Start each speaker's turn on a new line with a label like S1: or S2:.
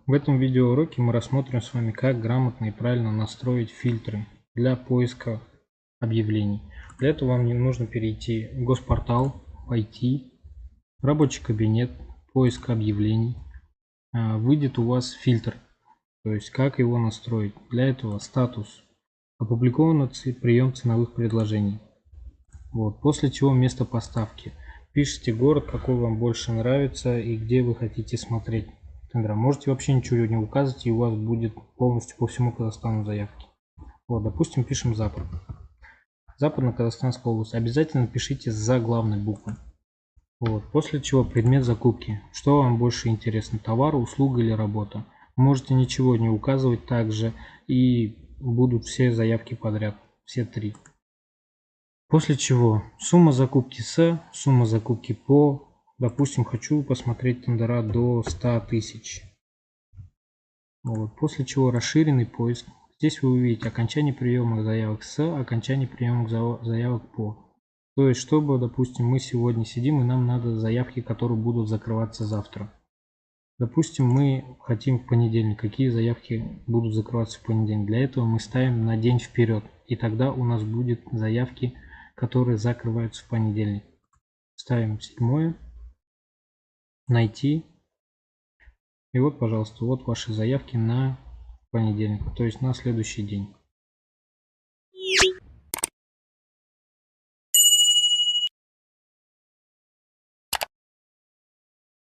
S1: В этом видеоуроке мы рассмотрим с вами, как грамотно и правильно настроить фильтры для поиска объявлений. Для этого вам нужно перейти в Госпортал, войти, рабочий кабинет, поиск объявлений. Выйдет у вас фильтр, то есть как его настроить. Для этого статус, опубликован прием ценовых предложений. После чего место поставки. Пишите город, какой вам больше нравится и где вы хотите смотреть тендера. Можете вообще ничего не указывать, и у вас будет полностью по всему Казахстану заявки. Допустим, пишем Запад. Западно-Казахстанская область. Обязательно пишите заглавной буквы. После чего предмет закупки. Что вам больше интересно, товар, услуга или работа? Можете ничего не указывать также, и будут все заявки подряд, все три. После чего сумма закупки сумма закупки по, допустим, хочу посмотреть тендера до 100 тысяч. После чего расширенный поиск. Здесь вы увидите окончание приема заявок окончание приема заявок по. То есть, чтобы, допустим, мы сегодня сидим и нам надо заявки, которые будут закрываться завтра. Допустим, мы хотим в понедельник, какие заявки будут закрываться в понедельник. Для этого мы ставим на день вперед. И тогда у нас будут заявки, которые закрываются в понедельник. Ставим 7. Найти. И пожалуйста, ваши заявки на понедельник, то есть на следующий день.